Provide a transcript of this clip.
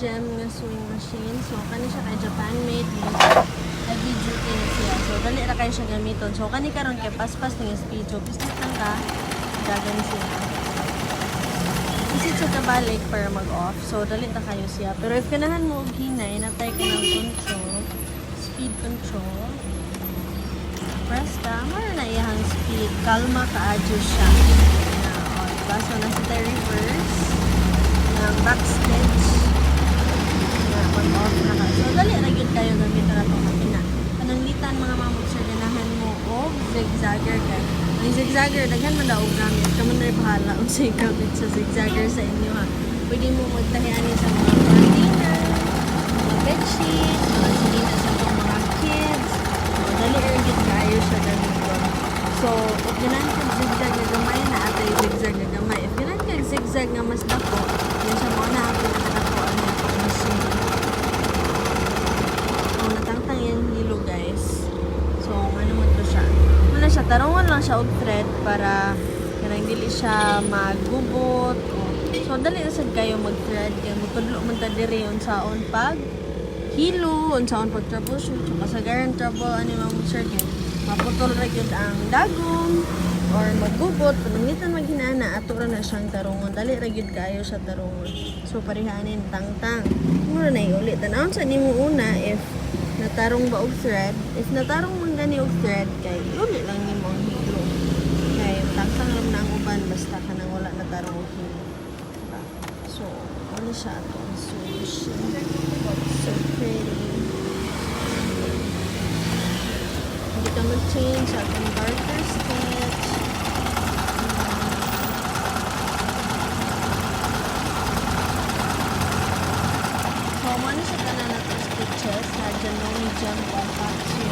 gem nga sewing machine. So, kani siya kay Japan made. Heavy duty na siya. So, dali na kayo siya gamiton. So, kani karon kay paspas ng speed. So, pislit lang ka. Gagan siya. Isit siya kabalik para mag-off. So, dali na kayo siya. Pero if kanahan mo og hinay, natay ka ng control. Speed control. Press ka. Mara na iyahang speed. Kalma ka adjust siya. O, diba? So, nasa tayo reverse. Ng backstitch. Mag-off na ka. So, dali na yun kayo gamit na itong makina. Pananglitan mga mamog sa ganahan mo o zigzagger ka. Ang zigzagger, daghan man daw gamit. Kaman na bahala kung sa'yo gamit sa zigzagger sa inyo ha. Pwede mo magtahianin sa mga cortina, mga bedsheet, mga sinina sa mga kids. So, dali rin kayo siya gamiton. So, if ganahan ka zigzag na gamay na ata yung zigzag na gamay. If ganahan ka zigzag nga mas dako, yun siya mga na ako na dako ang machine. So, natangtang yung hilo guys. So, ano mo ito siya? Muna siya, tarungan lang siya og thread para kanang dili siya magubot. So, dali na sad kayo mag-thread. Kaya mutudlo man ta diri unsaon pag hilo, unsaon pag troubleshoot. So, kasagaran trouble, ano yung circuit. Maputol ra gyud ang dagom or magubot. Panangitan maghinana, ato ra na siyang tarungon. Dali ra gyud kayo sa tarungon. So, parihanin, tangtang. Muna na iulit. Tanawon sa nimo una if natarong ba og thread. If natarong man gani og thread, kay iulit lang nimo ang hilo. Kay tangtang ram na ang uban basta ka nang wala natarong og hilo. So, ano siya ito? Solution. So pretty. Hindi ka mag-change sa itong garter stitch. So, ano siya ka na natin stitches sa Janome Gem Compact Series.